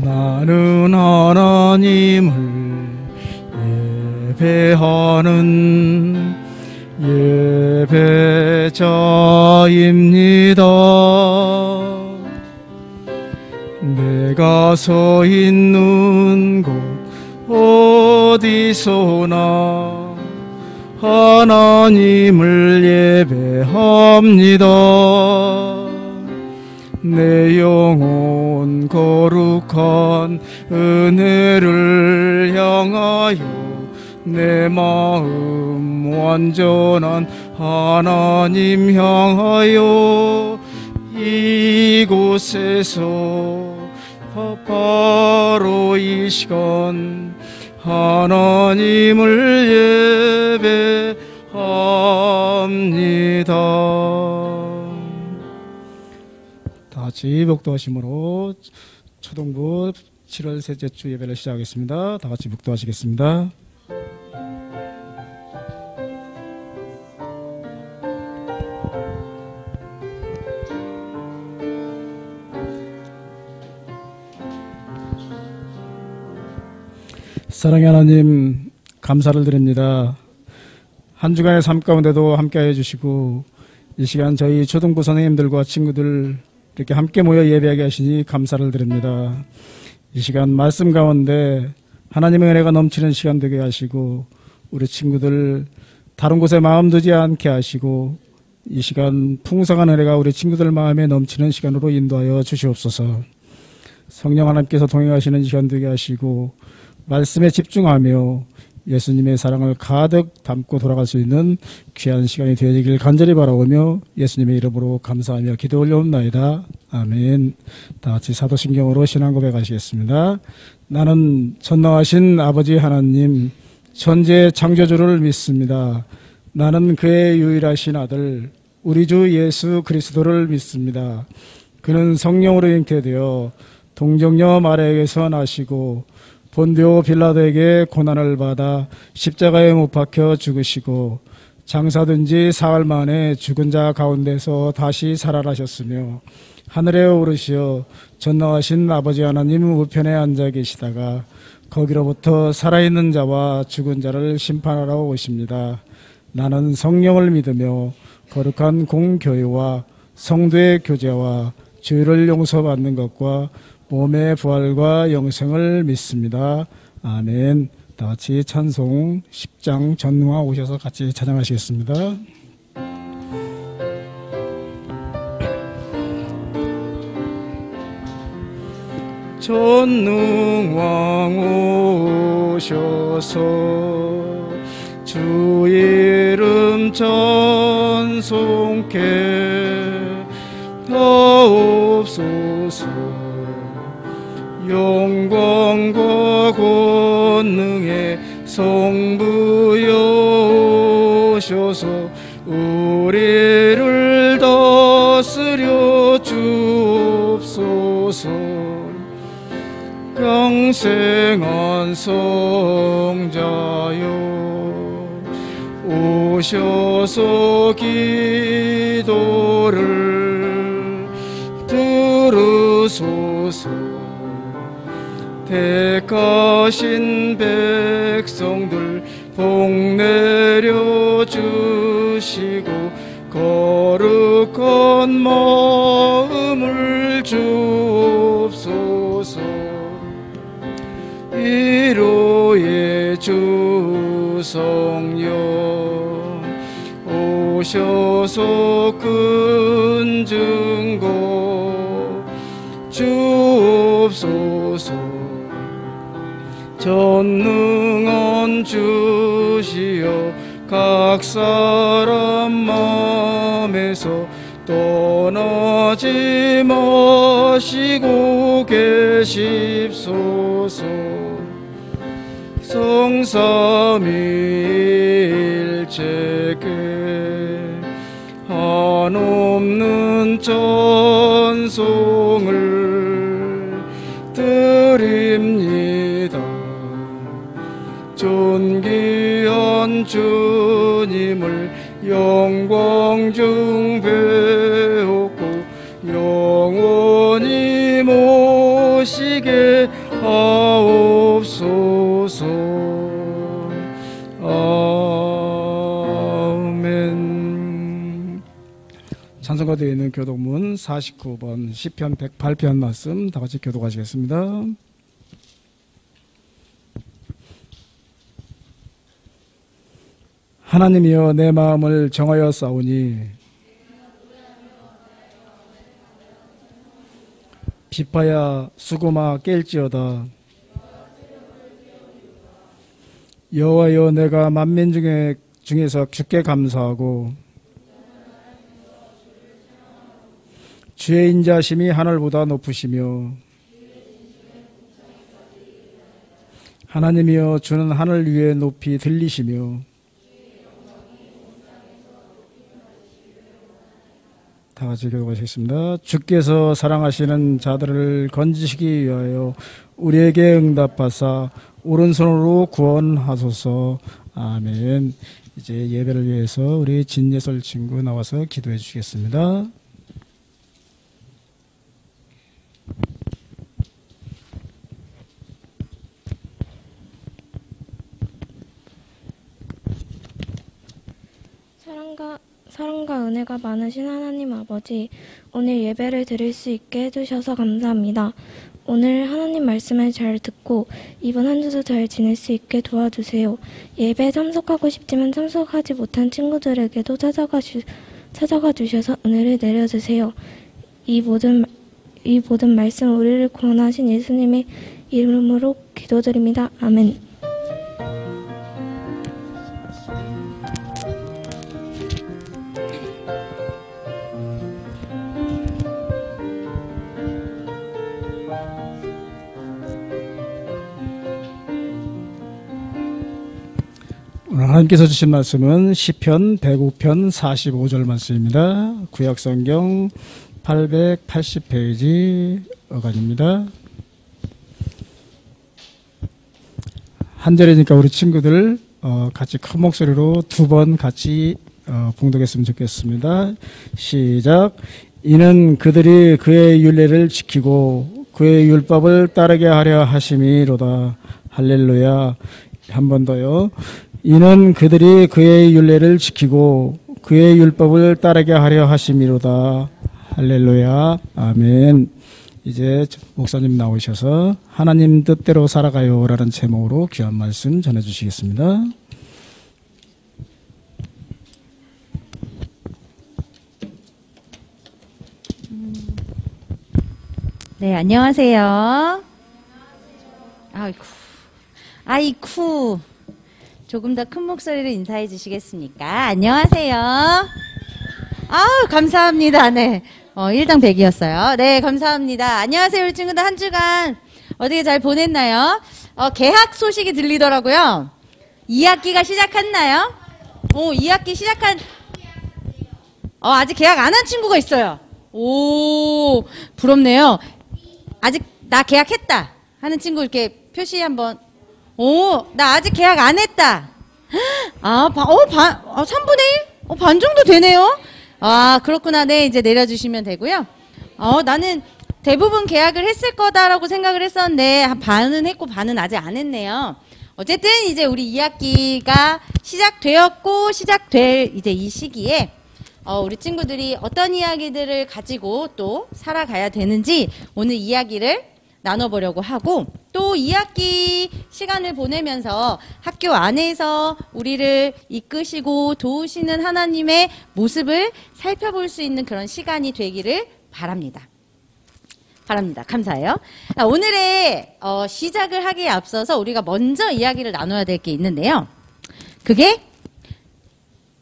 나는 하나님을 예배하는 예배자입니다. 내가 서 있는 곳 어디서나 하나님을 예배합니다. 내 영혼 거룩한 은혜를 향하여 내 마음 완전한 하나님 향하여 이곳에서 바로 이 시간 하나님을 예배합니다. 다 같이 묵도하심으로 초등부 7월 셋째 주 예배를 시작하겠습니다. 다 같이 묵도하시겠습니다. 사랑의 하나님, 감사를 드립니다. 한 주간의 삶 가운데도 함께해 주시고 이 시간 저희 초등부 선생님들과 친구들 이렇게 함께 모여 예배하게 하시니 감사를 드립니다. 이 시간 말씀 가운데 하나님의 은혜가 넘치는 시간 되게 하시고 우리 친구들 다른 곳에 마음 두지 않게 하시고 이 시간 풍성한 은혜가 우리 친구들 마음에 넘치는 시간으로 인도하여 주시옵소서. 성령 하나님께서 동행하시는 시간 되게 하시고 말씀에 집중하며 예수님의 사랑을 가득 담고 돌아갈 수 있는 귀한 시간이 되어지길 간절히 바라오며 예수님의 이름으로 감사하며 기도 올려옵나이다. 아멘. 다 같이 사도신경으로 신앙 고백하시겠습니다. 나는 전능하신 아버지 하나님 천지의 창조주를 믿습니다. 나는 그의 유일하신 아들 우리 주 예수 그리스도를 믿습니다. 그는 성령으로 잉태되어 동정녀 마리아에게서 나시고 본디오 빌라도에게 고난을 받아 십자가에 못 박혀 죽으시고 장사된 지 사흘 만에 죽은 자 가운데서 다시 살아나셨으며 하늘에 오르시어 전능하신 아버지 하나님 우편에 앉아 계시다가 거기로부터 살아있는 자와 죽은 자를 심판하러 오십니다. 나는 성령을 믿으며 거룩한 공교회와 성도의 교제와 죄를 용서받는 것과 몸의 부활과 영생을 믿습니다. 아멘. 다 같이 찬송 10장 전능화 오셔서 같이 찬양하시겠습니다. 전능왕 오셔서 주 이름 찬송케 하옵소서. 영광과 권능의 성부여 오셔서 우리를 다스려 주옵소서. 강생한 성자여 오셔서 기도를 들으소서. 택하신 백성들 복 내려 주시고 거룩한 마음을 주옵소서. 위로의 주 성령 오셔서 큰 증거 주옵소서. 전능한 주시여 각 사람 마음에서 떠나지 마시고 계십소서. 성삼위일체께 한없는 찬송을 드립니다. 존귀한 주님을 영광 중 배웠고 영원히 모시게 찬송가 되어 있는 교독문 49번 시편 108편 말씀 다 같이 교독하시겠습니다. 하나님이여 내 마음을 정하여 싸우니 비파야 수고마 깰지어다. 여호와여 내가 만민 중에서 주께 감사하고 주의 인자심이 하늘보다 높으시며 하나님이여 주는 하늘 위에 높이 들리시며 다 같이 교독하시겠습니다. 주께서 사랑하시는 자들을 건지시기 위하여 우리에게 응답하사 오른손으로 구원하소서. 아멘. 이제 예배를 위해서 우리 진예설 친구 나와서 기도해 주시겠습니다. 사랑과 은혜가 많으신 하나님 아버지, 오늘 예배를 드릴 수 있게 해주셔서 감사합니다. 오늘 하나님 말씀을 잘 듣고 이번 한 주도 잘 지낼 수 있게 도와주세요. 예배에 참석하고 싶지만 참석하지 못한 친구들에게도 찾아가 주셔서 은혜를 내려주세요. 이 모든 말씀 우리를 구원하신 예수님의 이름으로 기도드립니다. 아멘. 오늘 하나님께서 주신 말씀은 시편 105편 45절 말씀입니다. 구약성경 880페이지 어간입니다. 한 절이니까 우리 친구들 같이 큰 목소리로 두 번 같이 봉독했으면 좋겠습니다. 시작. 이는 그들이 그의 율례를 지키고 그의 율법을 따르게 하려 하심이로다. 할렐루야. 한 번 더요. 이는 그들이 그의 율례를 지키고 그의 율법을 따르게 하려 하심이로다. 할렐루야. 아멘. 이제 목사님 나오셔서 하나님 뜻대로 살아가요 라는 제목으로 귀한 말씀 전해주시겠습니다. 네, 안녕하세요. 아이쿠. 조금 더 큰 목소리로 인사해 주시겠습니까? 안녕하세요. 감사합니다. 네. 1당 100이었어요. 네, 감사합니다. 안녕하세요, 우리 친구들. 한 주간 어떻게 잘 보냈나요? 개학 소식이 들리더라고요. 2학기가 시작했나요? 2학기 시작한, 아직 개학 안 한 친구가 있어요. 오, 부럽네요. 아직, 나 개학했다 하는 친구 이렇게 표시 한번. 나 아직 계약 안 했다. 3분의 1? 반 정도 되네요. 그렇구나. 네, 이제 내려주시면 되고요. 나는 대부분 계약을 했을 거다라고 생각을 했었는데, 반은 했고, 반은 아직 안 했네요. 어쨌든, 이제 우리 2학기가 시작되었고, 시작될 이제 이 시기에, 우리 친구들이 어떤 이야기들을 가지고 또 살아가야 되는지, 오늘 이야기를 나눠보려고 하고, 또 2학기 시간을 보내면서 학교 안에서 우리를 이끄시고 도우시는 하나님의 모습을 살펴볼 수 있는 그런 시간이 되기를 바랍니다. 감사해요. 오늘의 시작을 하기에 앞서서 우리가 먼저 이야기를 나눠야 될 게 있는데요. 그게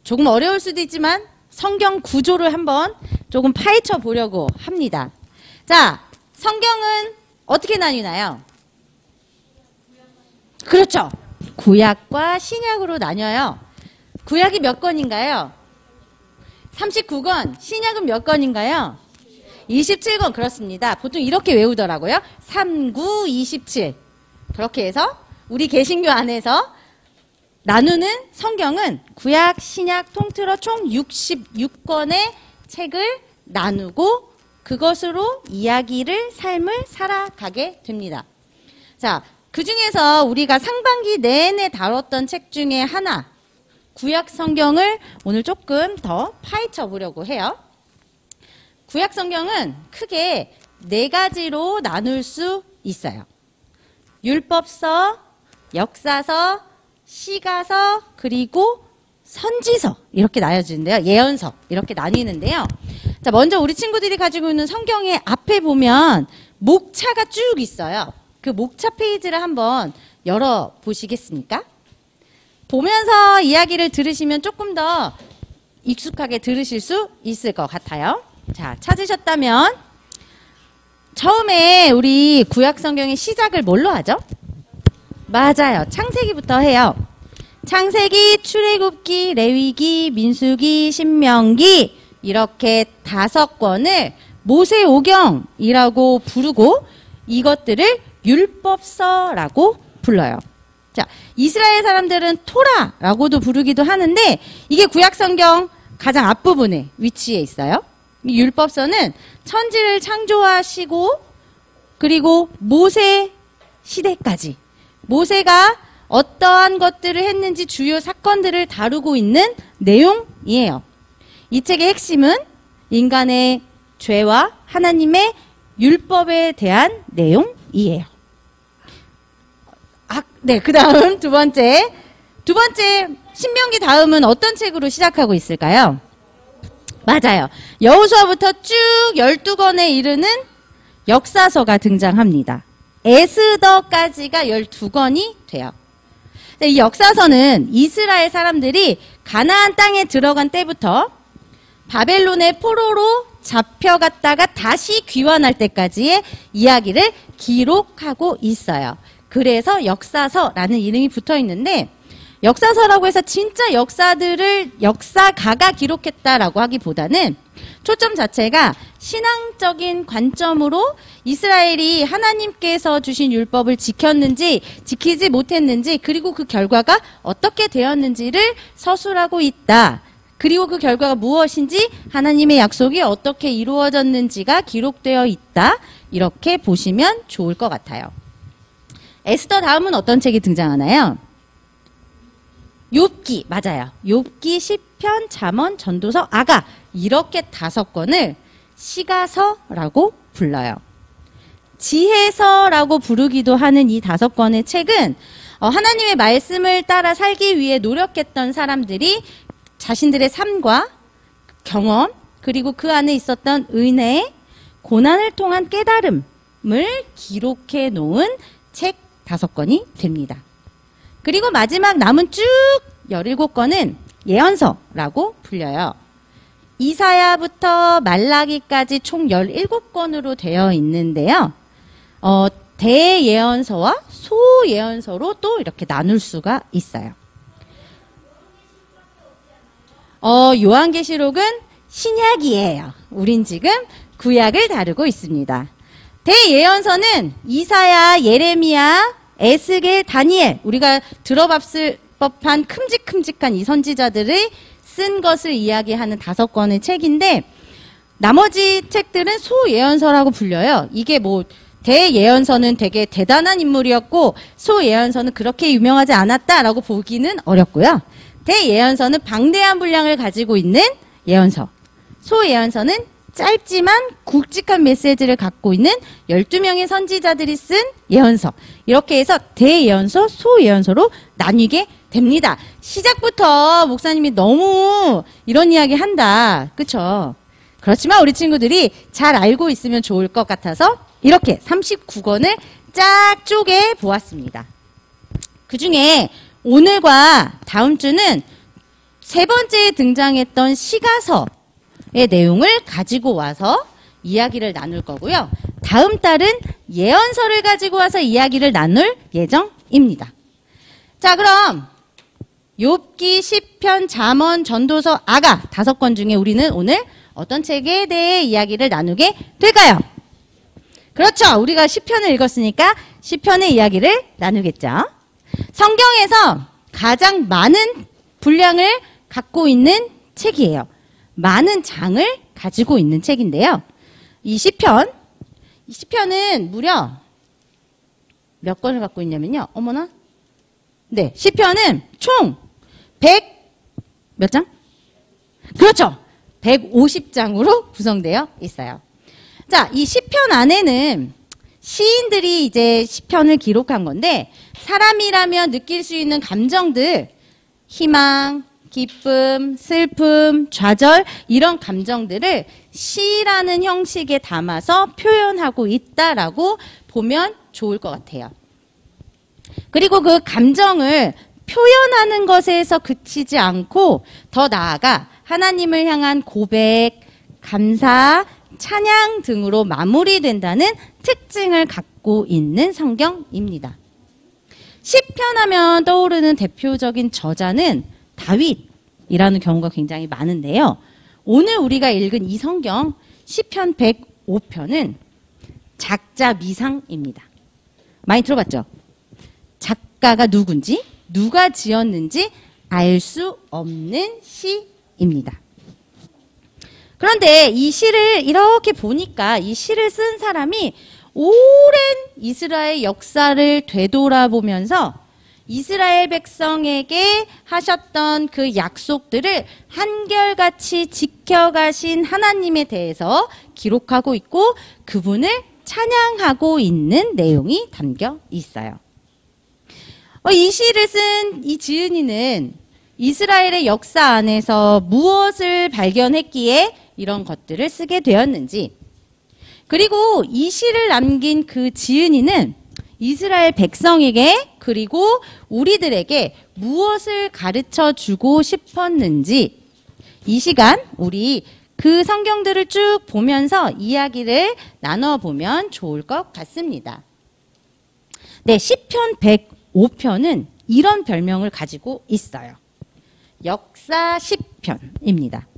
조금 어려울 수도 있지만 성경 구조를 한번 조금 파헤쳐 보려고 합니다. 자, 성경은 어떻게 나뉘나요? 그렇죠. 구약과 신약으로 나뉘어요. 구약이 몇 권인가요? 39권. 신약은 몇 권인가요? 27권. 그렇습니다. 보통 이렇게 외우더라고요. 3, 9, 27. 그렇게 해서 우리 개신교 안에서 나누는 성경은 구약, 신약 통틀어 총 66권의 책을 나누고 그것으로 이야기를, 삶을 살아가게 됩니다. 자, 그 중에서 우리가 상반기 내내 다뤘던 책 중에 하나, 구약 성경을 오늘 조금 더 파헤쳐 보려고 해요. 구약 성경은 크게 4가지로 나눌 수 있어요. 율법서, 역사서, 시가서, 그리고 선지서 이렇게 나뉘어지는데요. 예언서 이렇게 나뉘는데요. 자, 먼저 우리 친구들이 가지고 있는 성경의 앞에 보면 목차가 쭉 있어요. 그 목차 페이지를 한번 열어 보시겠습니까? 보면서 이야기를 들으시면 조금 더 익숙하게 들으실 수 있을 것 같아요. 자, 찾으셨다면 처음에 우리 구약 성경의 시작을 뭘로 하죠? 맞아요. 창세기부터 해요. 창세기, 출애굽기, 레위기, 민수기, 신명기 이렇게 5권을 모세오경이라고 부르고 이것들을 율법서라고 불러요. 자, 이스라엘 사람들은 토라라고도 부르기도 하는데 이게 구약 성경 가장 앞부분에 위치해 있어요. 이 율법서는 천지를 창조하시고 그리고 모세 시대까지 모세가 어떠한 것들을 했는지 주요 사건들을 다루고 있는 내용이에요. 이 책의 핵심은 인간의 죄와 하나님의 율법에 대한 내용이에요. 네, 그 다음 두 번째 신명기 다음은 어떤 책으로 시작하고 있을까요? 맞아요. 여호수아부터 쭉 12권에 이르는 역사서가 등장합니다. 에스더까지가 12권이 돼요. 이 역사서는 이스라엘 사람들이 가나안 땅에 들어간 때부터 바벨론의 포로로 잡혀갔다가 다시 귀환할 때까지의 이야기를 기록하고 있어요. 그래서 역사서라는 이름이 붙어 있는데 역사서라고 해서 진짜 역사가가 기록했다라고 하기보다는 초점 자체가 신앙적인 관점으로 이스라엘이 하나님께서 주신 율법을 지켰는지 지키지 못했는지 그리고 그 결과가 어떻게 되었는지를 서술하고 있다. 그리고 그 결과가 무엇인지 하나님의 약속이 어떻게 이루어졌는지가 기록되어 있다. 이렇게 보시면 좋을 것 같아요. 에스더 다음은 어떤 책이 등장하나요? 욥기, 맞아요. 욥기, 시편, 잠언, 전도서, 아가 이렇게 5권을 시가서라고 불러요. 지혜서라고 부르기도 하는 이 5권의 책은 하나님의 말씀을 따라 살기 위해 노력했던 사람들이 자신들의 삶과 경험 그리고 그 안에 있었던 은혜, 고난을 통한 깨달음을 기록해 놓은 책 5권이 됩니다. 그리고 마지막 남은 쭉 17권은 예언서라고 불려요. 이사야부터 말라기까지 총 17권으로 되어 있는데요. 대예언서와 소예언서로 또 이렇게 나눌 수가 있어요. 요한계시록은 신약이에요. 우린 지금 구약을 다루고 있습니다. 대예언서는 이사야, 예레미야, 에스겔, 다니엘 우리가 들어봤을 법한 큼직큼직한 이 선지자들이 쓴 것을 이야기하는 5권의 책인데 나머지 책들은 소예언서라고 불려요. 이게 뭐 대예언서는 되게 대단한 인물이었고 소예언서는 그렇게 유명하지 않았다라고 보기는 어렵고요. 대예언서는 방대한 분량을 가지고 있는 예언서, 소예언서는 짧지만 굵직한 메시지를 갖고 있는 12명의 선지자들이 쓴 예언서. 이렇게 해서 대예언서, 소예언서로 나뉘게 됩니다. 시작부터 목사님이 너무 이런 이야기 한다. 그쵸? 그렇지만 우리 친구들이 잘 알고 있으면 좋을 것 같아서 이렇게 39권을 쫙 쪼개 보았습니다. 그 중에 오늘과 다음 주는 3번째에 등장했던 시가서 의 내용을 가지고 와서 이야기를 나눌 거고요. 다음 달은 예언서를 가지고 와서 이야기를 나눌 예정입니다. 자, 그럼 욥기, 시편, 잠언, 전도서, 아가 5권 중에 우리는 오늘 어떤 책에 대해 이야기를 나누게 될까요? 그렇죠. 우리가 시편을 읽었으니까 시편의 이야기를 나누겠죠. 성경에서 가장 많은 분량을 갖고 있는 책이에요. 많은 장을 가지고 있는 책인데요. 이 시편은 무려 몇 권을 갖고 있냐면요. 어머나. 네, 시편은 총 100 몇 장? 그렇죠. 150장으로 구성되어 있어요. 자, 이 시편 안에는 시인들이 이제 시편을 기록한 건데 사람이라면 느낄 수 있는 감정들, 희망, 기쁨, 슬픔, 좌절 이런 감정들을 시라는 형식에 담아서 표현하고 있다라고 보면 좋을 것 같아요. 그리고 그 감정을 표현하는 것에서 그치지 않고 더 나아가 하나님을 향한 고백, 감사, 찬양 등으로 마무리된다는 특징을 갖고 있는 성경입니다. 시편 하면 떠오르는 대표적인 저자는 다윗이라는 경우가 굉장히 많은데요. 오늘 우리가 읽은 이 성경 시편 105편은 작자 미상입니다. 많이 들어봤죠? 작가가 누군지, 누가 지었는지 알 수 없는 시입니다. 그런데 이 시를 이렇게 보니까 이 시를 쓴 사람이 오랜 이스라엘 역사를 되돌아보면서 이스라엘 백성에게 하셨던 그 약속들을 한결같이 지켜가신 하나님에 대해서 기록하고 있고 그분을 찬양하고 있는 내용이 담겨 있어요. 이 시를 쓴 이 지은이는 이스라엘의 역사 안에서 무엇을 발견했기에 이런 것들을 쓰게 되었는지, 그리고 이 시를 남긴 그 지은이는 이스라엘 백성에게 그리고 우리들에게 무엇을 가르쳐 주고 싶었는지 이 시간 우리 그 성경들을 쭉 보면서 이야기를 나눠보면 좋을 것 같습니다. 네, 시편 105편은 이런 별명을 가지고 있어요. 역사 시편입니다.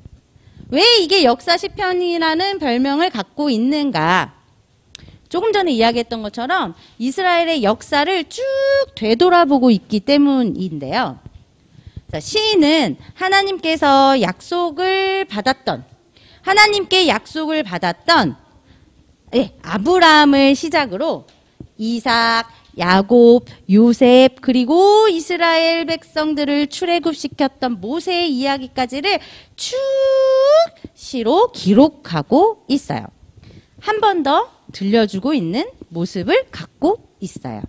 왜 이게 역사 시편이라는 별명을 갖고 있는가? 조금 전에 이야기했던 것처럼 이스라엘의 역사를 쭉 되돌아보고 있기 때문인데요. 자, 시인은 하나님께서 약속을 받았던, 하나님께 약속을 받았던 아브라함을 시작으로 이삭, 야곱, 요셉, 그리고 이스라엘 백성들을 출애굽시켰던 모세의 이야기까지를 쭉 시로 기록하고 있어요. 한 번 더 들려주고 있는 모습을 갖고 있어요.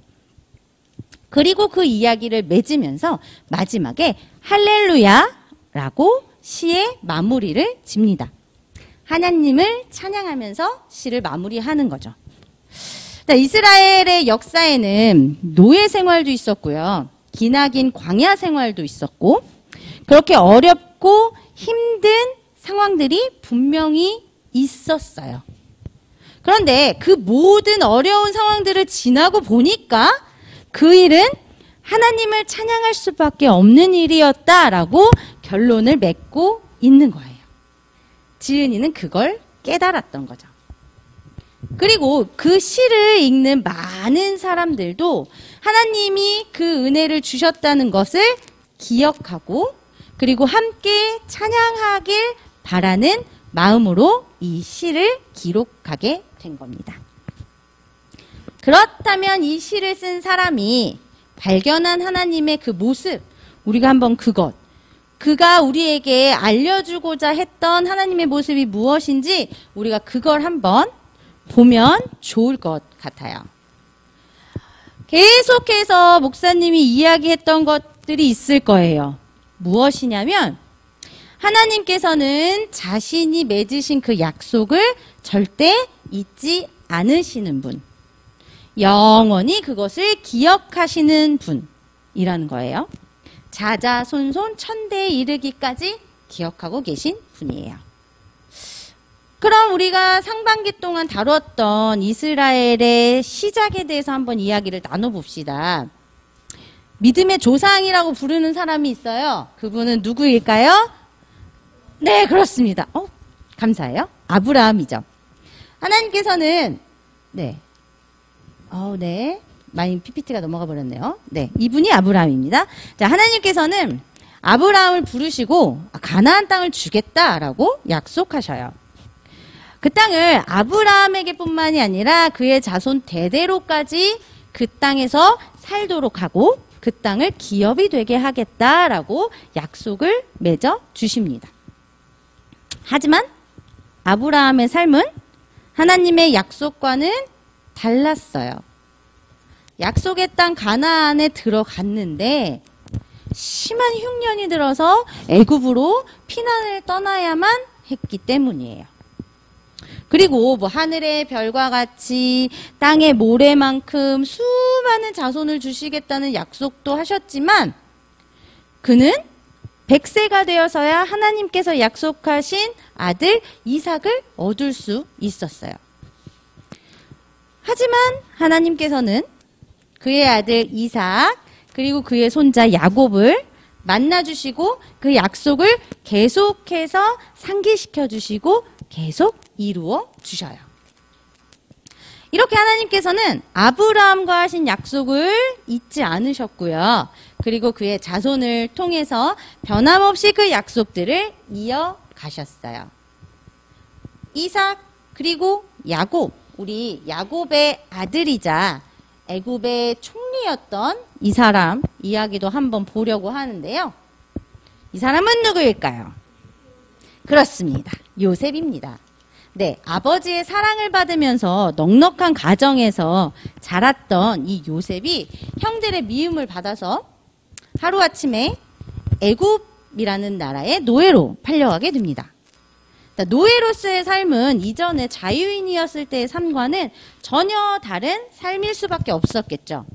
그리고 그 이야기를 맺으면서 마지막에 할렐루야라고 시의 마무리를 집니다. 하나님을 찬양하면서 시를 마무리하는 거죠. 이스라엘의 역사에는 노예 생활도 있었고요. 기나긴 광야 생활도 있었고 그렇게 어렵고 힘든 상황들이 분명히 있었어요. 그런데 그 모든 어려운 상황들을 지나고 보니까 그 일은 하나님을 찬양할 수밖에 없는 일이었다라고 결론을 맺고 있는 거예요. 지은이는 그걸 깨달았던 거죠. 그리고 그 시를 읽는 많은 사람들도 하나님이 그 은혜를 주셨다는 것을 기억하고 그리고 함께 찬양하길 바라는 마음으로 이 시를 기록하게 된 겁니다. 그렇다면 이 시를 쓴 사람이 발견한 하나님의 그 모습, 우리가 한번 그가 우리에게 알려주고자 했던 하나님의 모습이 무엇인지 우리가 그걸 한번 보면 좋을 것 같아요. 계속해서 목사님이 이야기했던 것들이 있을 거예요. 무엇이냐면 하나님께서는 자신이 맺으신 그 약속을 절대 잊지 않으시는 분, 영원히 그것을 기억하시는 분이라는 거예요. 자자손손 천대에 이르기까지 기억하고 계신 분이에요. 그럼 우리가 상반기 동안 다뤘던 이스라엘의 시작에 대해서 한번 이야기를 나눠봅시다. 믿음의 조상이라고 부르는 사람이 있어요. 그분은 누구일까요? 네, 그렇습니다. 감사해요. 아브라함이죠. 하나님께서는 많이 PPT가 넘어가 버렸네요. 네, 이분이 아브라함입니다. 자, 하나님께서는 아브라함을 부르시고 가나안 땅을 주겠다라고 약속하셔요. 그 땅을 아브라함에게 뿐만이 아니라 그의 자손 대대로까지 그 땅에서 살도록 하고 그 땅을 기업이 되게 하겠다라고 약속을 맺어 주십니다. 하지만 아브라함의 삶은 하나님의 약속과는 달랐어요. 약속의 땅 가나안에 들어갔는데 심한 흉년이 들어서 애굽으로 피난을 떠나야만 했기 때문이에요. 그리고 뭐 하늘의 별과 같이 땅의 모래만큼 수많은 자손을 주시겠다는 약속도 하셨지만 그는 100세가 되어서야 하나님께서 약속하신 아들 이삭을 얻을 수 있었어요. 하지만 하나님께서는 그의 아들 이삭 그리고 그의 손자 야곱을 만나주시고 그 약속을 계속해서 상기시켜 주시고 계속 이루어 주셔요. 이렇게 하나님께서는 아브라함과 하신 약속을 잊지 않으셨고요. 그리고 그의 자손을 통해서 변함없이 그 약속들을 이어가셨어요. 이삭 그리고 야곱, 우리 야곱의 아들이자 애굽의 총리였던 이 사람 이야기도 한번 보려고 하는데요. 이 사람은 누구일까요? 그렇습니다. 요셉입니다. 네, 아버지의 사랑을 받으면서 넉넉한 가정에서 자랐던 이 요셉이 형들의 미움을 받아서 하루아침에 애굽이라는 나라의 노예로 팔려가게 됩니다. 노예로서의 삶은 이전에 자유인이었을 때의 삶과는 전혀 다른 삶일 수밖에 없었겠죠.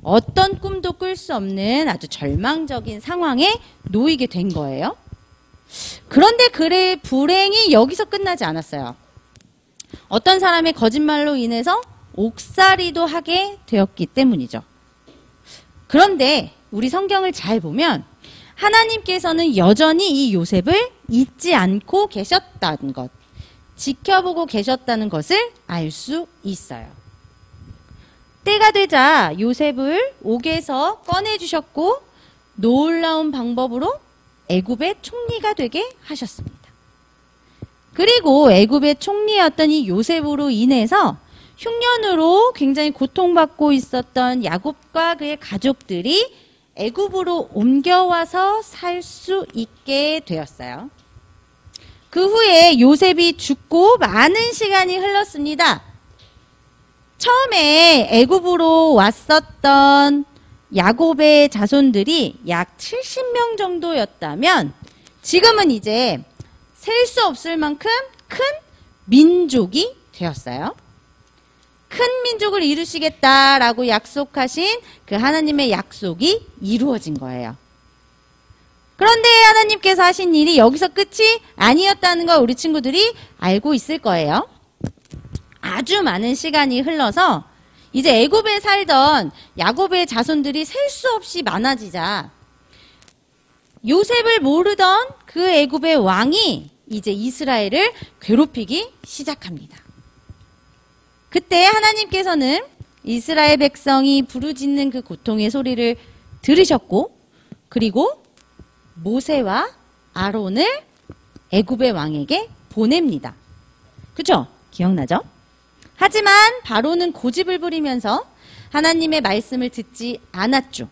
어떤 꿈도 꿀 수 없는 아주 절망적인 상황에 놓이게 된 거예요. 그런데 그의 불행이 여기서 끝나지 않았어요. 어떤 사람의 거짓말로 인해서 옥살이도 하게 되었기 때문이죠. 그런데 우리 성경을 잘 보면 하나님께서는 여전히 이 요셉을 잊지 않고 계셨다는 것, 지켜보고 계셨다는 것을 알 수 있어요. 때가 되자 요셉을 옥에서 꺼내주셨고 놀라운 방법으로 애굽의 총리가 되게 하셨습니다. 그리고 애굽의 총리였던 이 요셉으로 인해서 흉년으로 굉장히 고통받고 있었던 야곱과 그의 가족들이 애굽으로 옮겨와서 살 수 있게 되었어요. 그 후에 요셉이 죽고 많은 시간이 흘렀습니다. 처음에 애굽으로 왔었던 야곱의 자손들이 약 70명 정도였다면 지금은 이제 셀 수 없을 만큼 큰 민족이 되었어요. 큰 민족을 이루시겠다라고 약속하신 그 하나님의 약속이 이루어진 거예요. 그런데 하나님께서 하신 일이 여기서 끝이 아니었다는 걸 우리 친구들이 알고 있을 거예요. 아주 많은 시간이 흘러서 이제 애굽에 살던 야곱의 자손들이 셀 수 없이 많아지자 요셉을 모르던 그 애굽의 왕이 이제 이스라엘을 괴롭히기 시작합니다. 그때 하나님께서는 이스라엘 백성이 부르짖는 그 고통의 소리를 들으셨고 그리고 모세와 아론을 애굽의 왕에게 보냅니다. 그죠? 기억나죠? 하지만 바로는 고집을 부리면서 하나님의 말씀을 듣지 않았죠.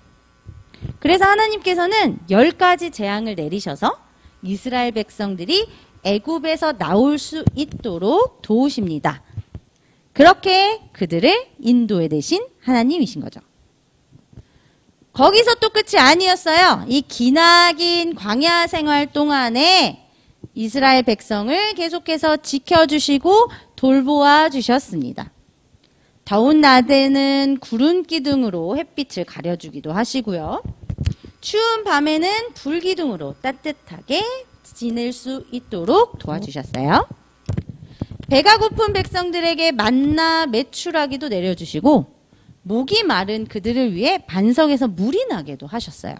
그래서 하나님께서는 10가지 재앙을 내리셔서 이스라엘 백성들이 애굽에서 나올 수 있도록 도우십니다. 그렇게 그들을 인도해 대신 하나님이신 거죠. 거기서 또 끝이 아니었어요. 이 기나긴 광야 생활 동안에 이스라엘 백성을 계속해서 지켜주시고 돌보아 주셨습니다. 더운 낮에는 구름 기둥으로 햇빛을 가려주기도 하시고요. 추운 밤에는 불 기둥으로 따뜻하게 지낼 수 있도록 도와주셨어요. 배가 고픈 백성들에게 만나 메추라기도 내려주시고 목이 마른 그들을 위해 반석에서 물이 나게도 하셨어요.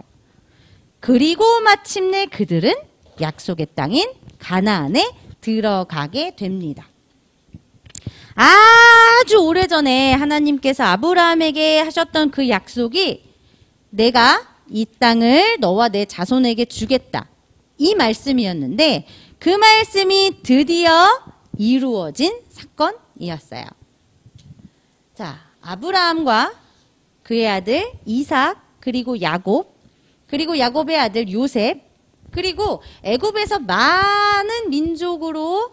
그리고 마침내 그들은 약속의 땅인 가나안에 들어가게 됩니다. 아주 오래전에 하나님께서 아브라함에게 하셨던 그 약속이 내가 이 땅을 너와 내 자손에게 주겠다. 이 말씀이었는데 그 말씀이 드디어 이루어진 사건이었어요. 자, 아브라함과 그의 아들 이삭 그리고 야곱 그리고 야곱의 아들 요셉 그리고 애굽에서 많은 민족으로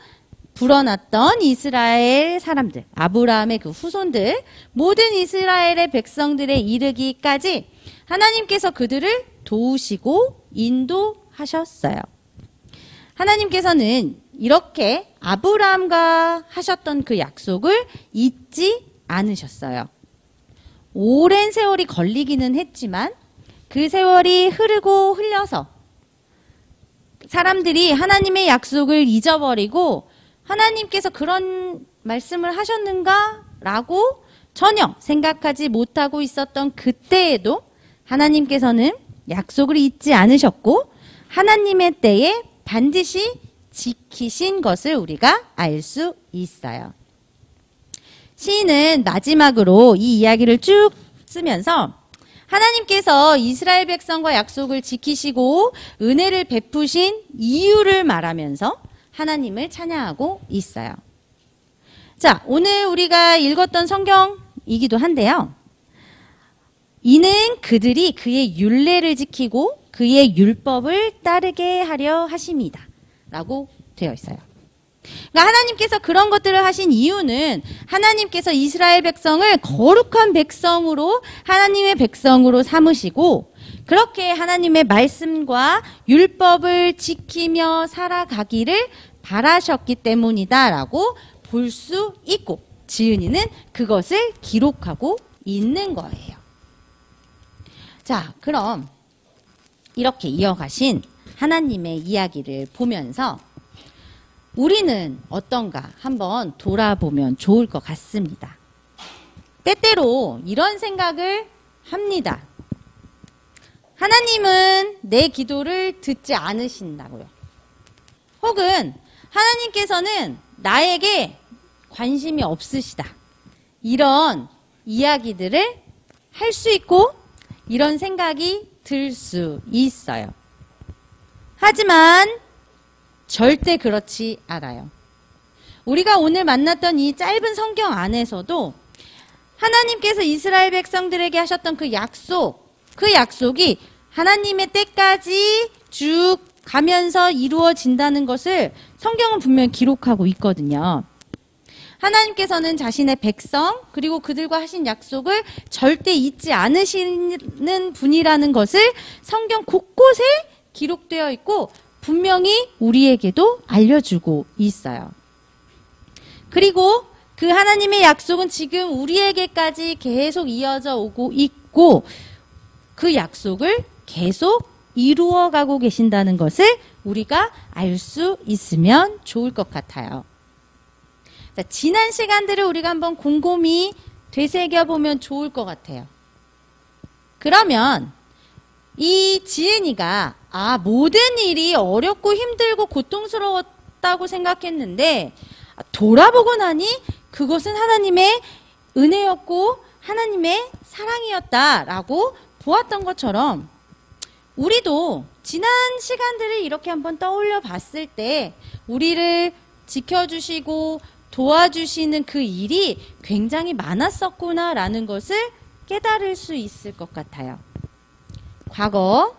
불어났던 이스라엘 사람들, 아브라함의 그 후손들, 모든 이스라엘의 백성들에 이르기까지 하나님께서 그들을 도우시고 인도하셨어요. 하나님께서는 이렇게 아브라함과 하셨던 그 약속을 잊지 않으셨어요. 오랜 세월이 걸리기는 했지만 그 세월이 흐르고 흘려서 사람들이 하나님의 약속을 잊어버리고 하나님께서 그런 말씀을 하셨는가? 라고 전혀 생각하지 못하고 있었던 그때에도 하나님께서는 약속을 잊지 않으셨고 하나님의 때에 반드시 지키신 것을 우리가 알 수 있어요. 시인은 마지막으로 이 이야기를 쭉 쓰면서 하나님께서 이스라엘 백성과 약속을 지키시고 은혜를 베푸신 이유를 말하면서 하나님을 찬양하고 있어요. 자, 오늘 우리가 읽었던 성경이기도 한데요. 이는 그들이 그의 율례를 지키고 그의 율법을 따르게 하려 하심이다. 라고 되어 있어요. 그러니까 하나님께서 그런 것들을 하신 이유는 하나님께서 이스라엘 백성을 거룩한 백성으로 하나님의 백성으로 삼으시고 그렇게 하나님의 말씀과 율법을 지키며 살아가기를 바라셨기 때문이다라고 볼 수 있고 지은이는 그것을 기록하고 있는 거예요. 자, 그럼 이렇게 이어가신 하나님의 이야기를 보면서 우리는 어떤가 한번 돌아보면 좋을 것 같습니다. 때때로 이런 생각을 합니다. 하나님은 내 기도를 듣지 않으신다고요. 혹은 하나님께서는 나에게 관심이 없으시다. 이런 이야기들을 할 수 있고 이런 생각이 들 수 있어요. 하지만 절대 그렇지 않아요. 우리가 오늘 만났던 이 짧은 성경 안에서도 하나님께서 이스라엘 백성들에게 하셨던 그 약속이 하나님의 때까지 쭉 가면서 이루어진다는 것을 성경은 분명히 기록하고 있거든요. 하나님께서는 자신의 백성 그리고 그들과 하신 약속을 절대 잊지 않으시는 분이라는 것을 성경 곳곳에 기록되어 있고 분명히 우리에게도 알려주고 있어요. 그리고 그 하나님의 약속은 지금 우리에게까지 계속 이어져 오고 있고 그 약속을 계속 이루어가고 계신다는 것을 우리가 알 수 있으면 좋을 것 같아요. 자, 지난 시간들을 우리가 한번 곰곰이 되새겨보면 좋을 것 같아요. 그러면 이 지은이가 모든 일이 어렵고 힘들고 고통스러웠다고 생각했는데 돌아보고 나니 그것은 하나님의 은혜였고 하나님의 사랑이었다라고 보았던 것처럼 우리도 지난 시간들을 이렇게 한번 떠올려 봤을 때 우리를 지켜주시고 도와주시는 그 일이 굉장히 많았었구나라는 것을 깨달을 수 있을 것 같아요. 과거,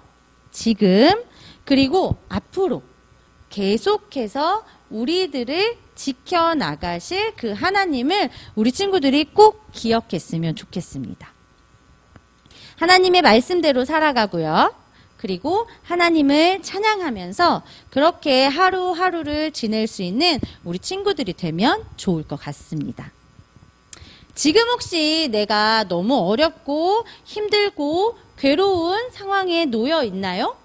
지금, 그리고 앞으로 계속해서 우리들을 지켜나가실 그 하나님을 우리 친구들이 꼭 기억했으면 좋겠습니다. 하나님의 말씀대로 살아가고요. 그리고 하나님을 찬양하면서 그렇게 하루하루를 지낼 수 있는 우리 친구들이 되면 좋을 것 같습니다. 지금 혹시 내가 너무 어렵고 힘들고 괴로운 상황에 놓여 있나요?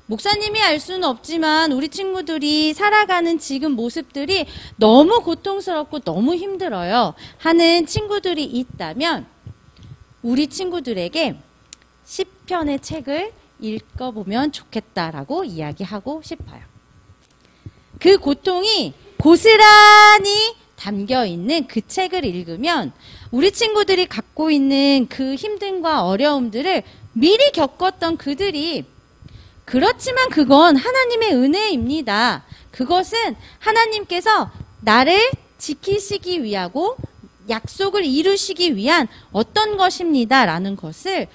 목사님이 알 수는 없지만 우리 친구들이 살아가는 지금 모습들이 너무 고통스럽고 너무 힘들어요 하는 친구들이 있다면 우리 친구들에게 시편의 책을 읽어보면 좋겠다라고 이야기하고 싶어요. 그 고통이 고스란히 담겨있는 그 책을 읽으면 우리 친구들이 갖고 있는 그 힘듦과 어려움들을 미리 겪었던 그들이 그렇지만 그건 하나님의 은혜입니다. 그것은 하나님께서 나를 지키시기 위하고 약속을 이루시기 위한 어떤 것입니다. 라는 것을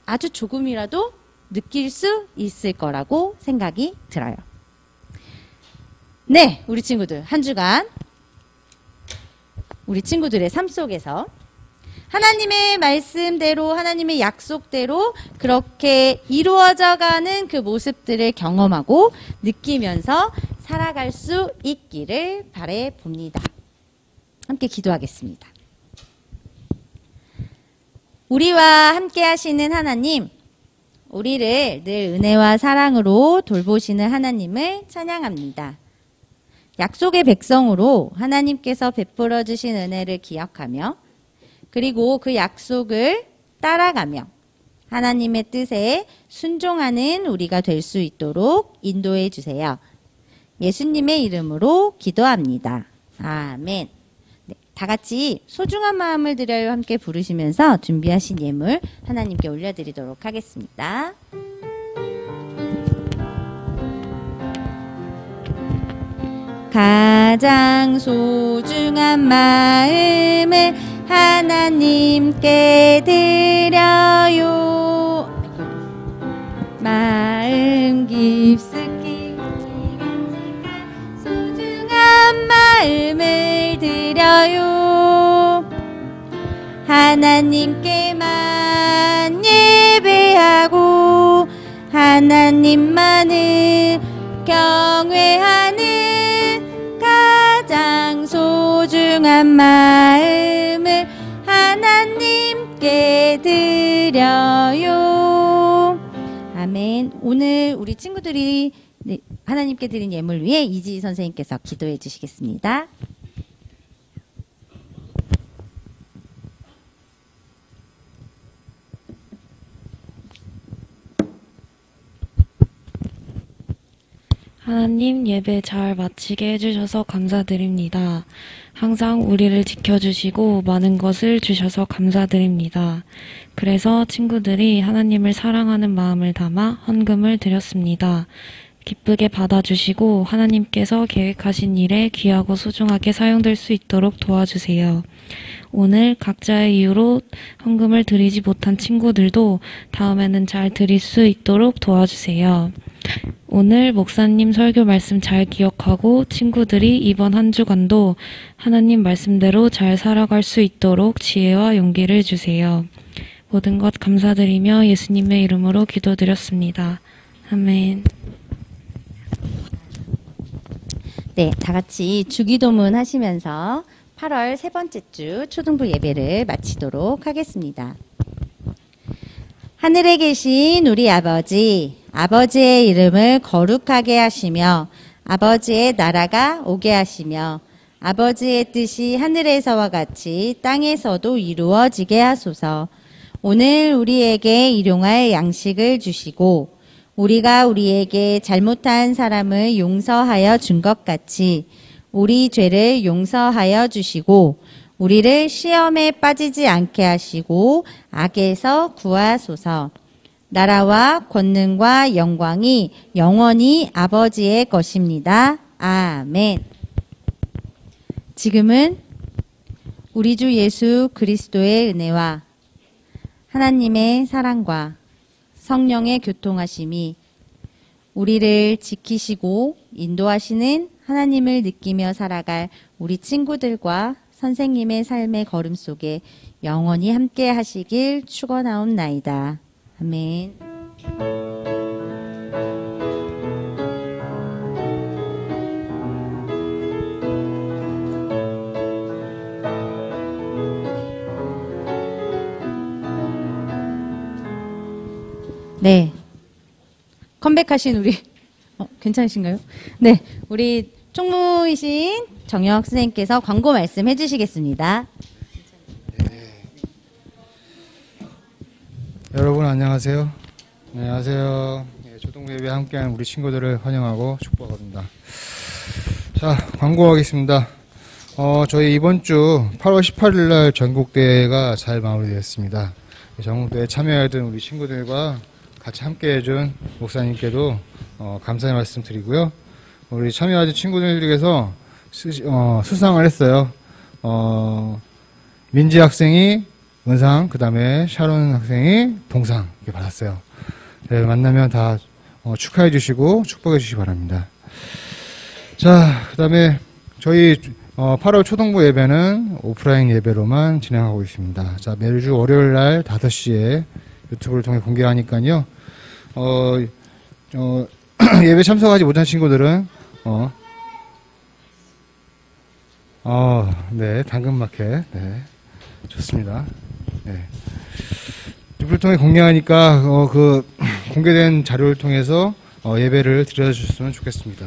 아주 조금이라도 느낄 수 있을 거라고 생각이 들어요. 네, 우리 친구들 한 주간 우리 친구들의 삶 속에서 하나님의 말씀대로 하나님의 약속대로 그렇게 이루어져가는 그 모습들을 경험하고 느끼면서 살아갈 수 있기를 바라봅니다. 함께 기도하겠습니다. 우리와 함께 하시는 하나님, 우리를 늘 은혜와 사랑으로 돌보시는 하나님을 찬양합니다. 약속의 백성으로 하나님께서 베풀어 주신 은혜를 기억하며 그리고 그 약속을 따라가며 하나님의 뜻에 순종하는 우리가 될 수 있도록 인도해 주세요. 예수님의 이름으로 기도합니다. 아멘. 네, 다 같이 소중한 마음을 드려요 함께 부르시면서 준비하신 예물 하나님께 올려드리도록 하겠습니다. 가장 소중한 마음을 하나님께 드려요. 마음 깊숙이 소중한 마음을 드려요. 하나님께만 예배하고 하나님만을 경외하는 가장 소중한 마음을 하나님께 드려요. 아멘. 오늘 우리 친구들이 하나님께 드린 예물 위해 이지희 선생님께서 기도해 주시겠습니다. 하나님 예배 잘 마치게 해주셔서 감사드립니다. 항상 우리를 지켜주시고 많은 것을 주셔서 감사드립니다. 그래서 친구들이 하나님을 사랑하는 마음을 담아 헌금을 드렸습니다. 기쁘게 받아주시고 하나님께서 계획하신 일에 귀하고 소중하게 사용될 수 있도록 도와주세요. 오늘 각자의 이유로 헌금을 드리지 못한 친구들도 다음에는 잘 드릴 수 있도록 도와주세요. 오늘 목사님 설교 말씀 잘 기억하고 친구들이 이번 한 주간도 하나님 말씀대로 잘 살아갈 수 있도록 지혜와 용기를 주세요. 모든 것 감사드리며 예수님의 이름으로 기도드렸습니다. 아멘. 네, 다 같이 주기도문 하시면서 8월 세 번째 주 초등부 예배를 마치도록 하겠습니다. 하늘에 계신 우리 아버지, 아버지의 이름을 거룩하게 하시며 아버지의 나라가 오게 하시며 아버지의 뜻이 하늘에서와 같이 땅에서도 이루어지게 하소서. 오늘 우리에게 일용할 양식을 주시고 우리가 우리에게 잘못한 사람을 용서하여 준 것 같이 우리 죄를 용서하여 주시고 우리를 시험에 빠지지 않게 하시고 악에서 구하소서. 나라와 권능과 영광이 영원히 아버지의 것입니다. 아멘. 지금은 우리 주 예수 그리스도의 은혜와 하나님의 사랑과 성령의 교통하심이 우리를 지키시고 인도하시는 하나님을 느끼며 살아갈 우리 친구들과 선생님의 삶의 걸음 속에 영원히 함께 하시길 축원하옵나이다. 아멘. 네. 컴백하신 우리 괜찮으신가요? 네. 우리 총무이신 정혁 선생님께서 광고 말씀 해주시겠습니다. 여러분 안녕하세요. 안녕하세요. 초등부 예배 함께하는 우리 친구들을 환영하고 축복합니다. 자, 광고하겠습니다. 저희 이번 주 8월 18일 날 전국대회가 잘 마무리되었습니다. 전국대회에 참여하던 우리 친구들과 같이 함께해준 목사님께도 감사의 말씀 드리고요. 우리 참여하신 친구들 중에서 수상을 했어요. 민지 학생이 은상, 그 다음에 샤론 학생이 동상 이렇게 받았어요. 만나면 다 축하해 주시고 축복해 주시기 바랍니다. 자, 그 다음에 저희 8월 초등부 예배는 오프라인 예배로만 진행하고 있습니다. 자, 매주 월요일 날 5시에 유튜브를 통해 공개하니까요. 예배 참석하지 못한 친구들은 네, 당근마켓. 네. 좋습니다. 네. 유튜브를 통해 공개하니까 그 공개된 자료를 통해서 예배를 드려주셨으면 좋겠습니다.